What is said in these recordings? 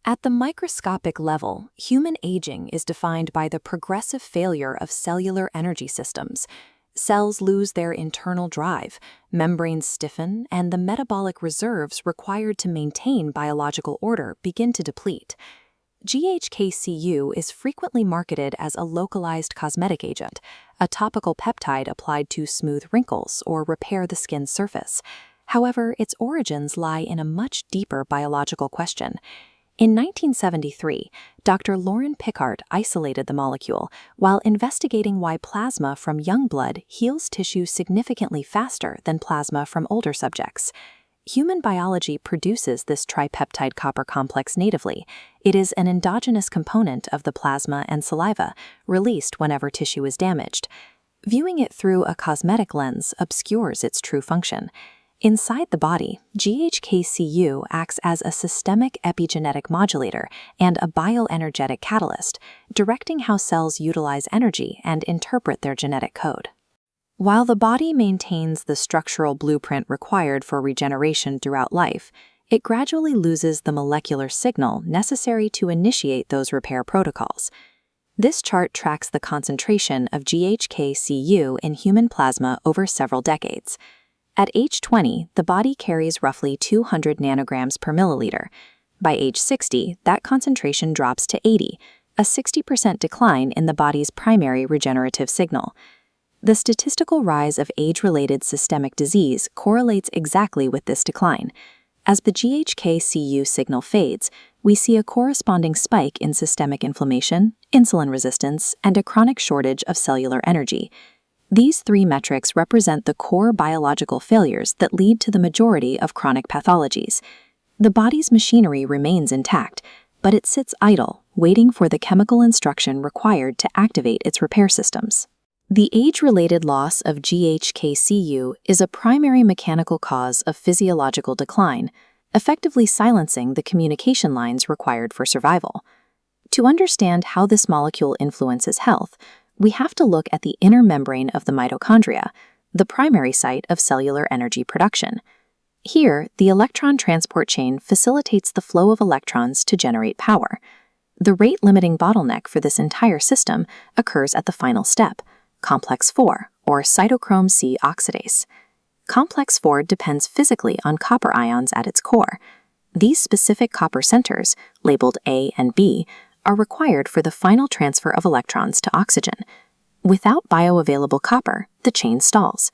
At the microscopic level, human aging is defined by the progressive failure of cellular energy systems. Cells lose their internal drive, membranes stiffen, and the metabolic reserves required to maintain biological order begin to deplete. GHK-Cu is frequently marketed as a localized cosmetic agent, a topical peptide applied to smooth wrinkles or repair the skin's surface. However, its origins lie in a much deeper biological question. In 1973, Dr. Lauren Pickart isolated the molecule while investigating why plasma from young blood heals tissue significantly faster than plasma from older subjects. Human biology produces this tripeptide copper complex natively. It is an endogenous component of the plasma and saliva, released whenever tissue is damaged. Viewing it through a cosmetic lens obscures its true function. Inside the body, GHK-Cu acts as a systemic epigenetic modulator and a bioenergetic catalyst, directing how cells utilize energy and interpret their genetic code. While the body maintains the structural blueprint required for regeneration throughout life, it gradually loses the molecular signal necessary to initiate those repair protocols. This chart tracks the concentration of GHK-Cu in human plasma over several decades. At age 20, the body carries roughly 200 nanograms per milliliter. By age 60, that concentration drops to 80, a 60% decline in the body's primary regenerative signal. The statistical rise of age-related systemic disease correlates exactly with this decline. As the GHK-Cu signal fades, we see a corresponding spike in systemic inflammation, insulin resistance, and a chronic shortage of cellular energy. These three metrics represent the core biological failures that lead to the majority of chronic pathologies. The body's machinery remains intact, but it sits idle, waiting for the chemical instruction required to activate its repair systems. The age-related loss of GHK-Cu is a primary mechanical cause of physiological decline, effectively silencing the communication lines required for survival. To understand how this molecule influences health, we have to look at the inner membrane of the mitochondria, the primary site of cellular energy production. Here, the electron transport chain facilitates the flow of electrons to generate power. The rate-limiting bottleneck for this entire system occurs at the final step, complex 4, or cytochrome C oxidase. Complex 4 depends physically on copper ions at its core. These specific copper centers, labeled A and B, are required for the final transfer of electrons to oxygen. Without bioavailable copper, the chain stalls.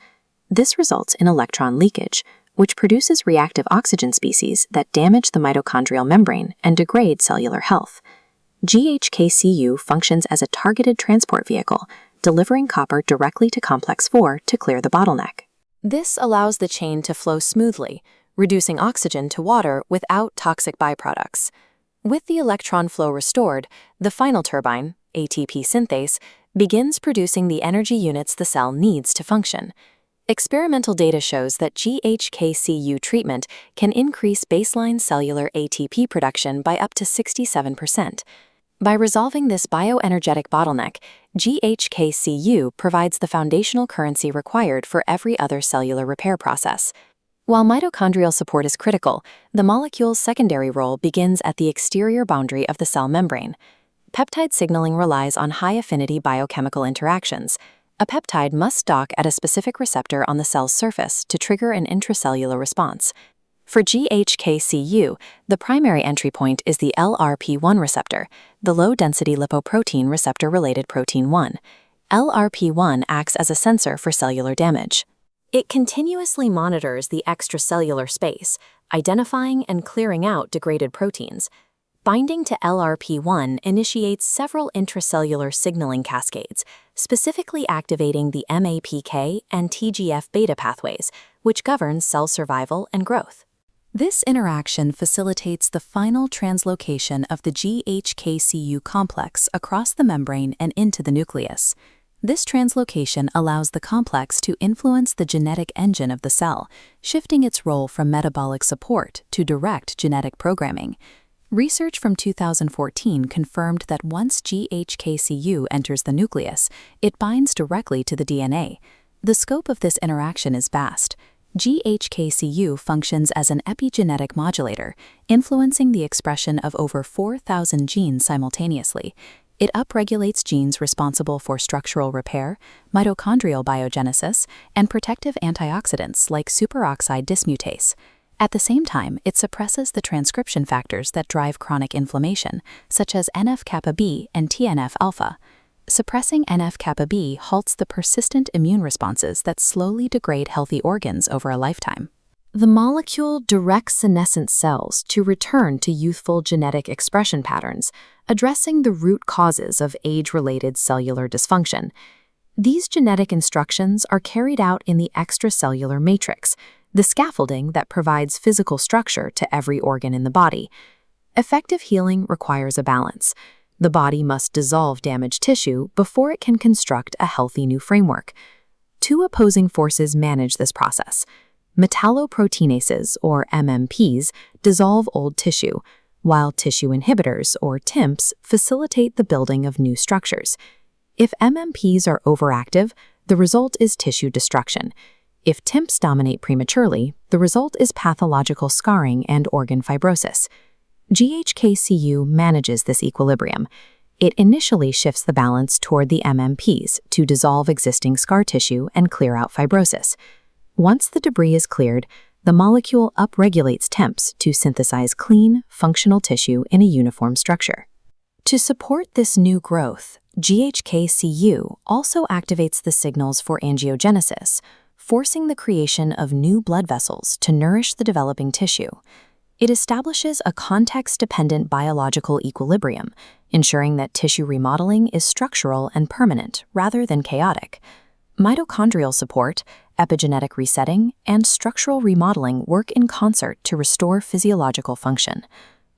This results in electron leakage, which produces reactive oxygen species that damage the mitochondrial membrane and degrade cellular health. GHK-Cu functions as a targeted transport vehicle, delivering copper directly to complex 4 to clear the bottleneck. This allows the chain to flow smoothly, reducing oxygen to water without toxic byproducts. With the electron flow restored, the final turbine, ATP synthase, begins producing the energy units the cell needs to function. Experimental data shows that GHK-Cu treatment can increase baseline cellular ATP production by up to 67%. By resolving this bioenergetic bottleneck, GHK-Cu provides the foundational currency required for every other cellular repair process. While mitochondrial support is critical, the molecule's secondary role begins at the exterior boundary of the cell membrane. Peptide signaling relies on high-affinity biochemical interactions. A peptide must dock at a specific receptor on the cell's surface to trigger an intracellular response. For GHK-Cu, the primary entry point is the LRP1 receptor, the low-density lipoprotein receptor-related protein 1. LRP1 acts as a sensor for cellular damage. It continuously monitors the extracellular space, identifying and clearing out degraded proteins. Binding to LRP1 initiates several intracellular signaling cascades, specifically activating the MAPK and TGF-beta pathways, which govern cell survival and growth. This interaction facilitates the final translocation of the GHK-Cu complex across the membrane and into the nucleus. This translocation allows the complex to influence the genetic engine of the cell, shifting its role from metabolic support to direct genetic programming. Research from 2014 confirmed that once GHK-Cu enters the nucleus, it binds directly to the DNA. The scope of this interaction is vast. GHK-Cu functions as an epigenetic modulator, influencing the expression of over 4,000 genes simultaneously. It upregulates genes responsible for structural repair, mitochondrial biogenesis, and protective antioxidants like superoxide dismutase. At the same time, it suppresses the transcription factors that drive chronic inflammation, such as NF-kappa B and TNF-alpha. Suppressing NF-kappa B halts the persistent immune responses that slowly degrade healthy organs over a lifetime. The molecule directs senescent cells to return to youthful genetic expression patterns, addressing the root causes of age-related cellular dysfunction. These genetic instructions are carried out in the extracellular matrix, the scaffolding that provides physical structure to every organ in the body. Effective healing requires a balance. The body must dissolve damaged tissue before it can construct a healthy new framework. Two opposing forces manage this process. Metalloproteinases, or MMPs, dissolve old tissue, while tissue inhibitors, or TIMPs, facilitate the building of new structures. If MMPs are overactive, the result is tissue destruction. If TIMPs dominate prematurely, the result is pathological scarring and organ fibrosis. GHK-Cu manages this equilibrium. It initially shifts the balance toward the MMPs to dissolve existing scar tissue and clear out fibrosis. Once the debris is cleared, the molecule upregulates TIMPs to synthesize clean, functional tissue in a uniform structure. To support this new growth, GHK-Cu also activates the signals for angiogenesis, forcing the creation of new blood vessels to nourish the developing tissue. It establishes a context-dependent biological equilibrium, ensuring that tissue remodeling is structural and permanent rather than chaotic. Mitochondrial support, epigenetic resetting, and structural remodeling work in concert to restore physiological function.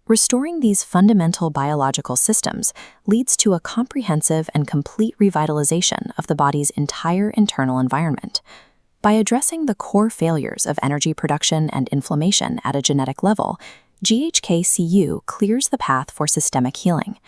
Restoring these fundamental biological systems leads to a comprehensive and complete revitalization of the body's entire internal environment. By addressing the core failures of energy production and inflammation at a genetic level, GHK-Cu clears the path for systemic healing.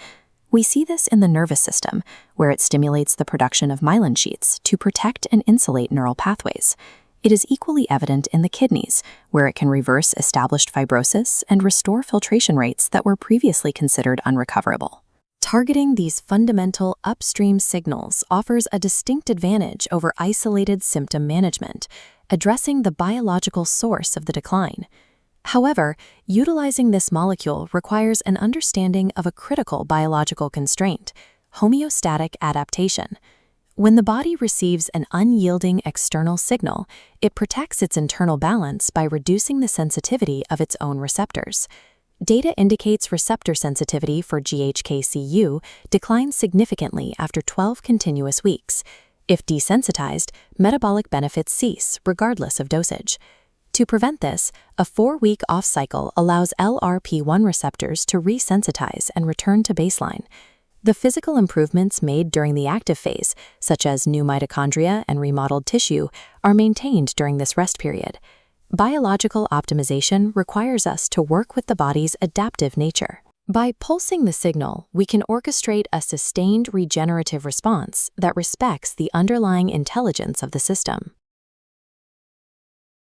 We see this in the nervous system, where it stimulates the production of myelin sheaths to protect and insulate neural pathways. It is equally evident in the kidneys, where it can reverse established fibrosis and restore filtration rates that were previously considered unrecoverable. Targeting these fundamental upstream signals offers a distinct advantage over isolated symptom management, addressing the biological source of the decline. However, utilizing this molecule requires an understanding of a critical biological constraint: homeostatic adaptation. When the body receives an unyielding external signal, it protects its internal balance by reducing the sensitivity of its own receptors. Data indicates receptor sensitivity for GHK-Cu declines significantly after 12 continuous weeks. If desensitized, metabolic benefits cease regardless of dosage. To prevent this, a 4-week off cycle allows LRP1 receptors to resensitize and return to baseline. The physical improvements made during the active phase, such as new mitochondria and remodeled tissue, are maintained during this rest period. Biological optimization requires us to work with the body's adaptive nature. By pulsing the signal, we can orchestrate a sustained regenerative response that respects the underlying intelligence of the system.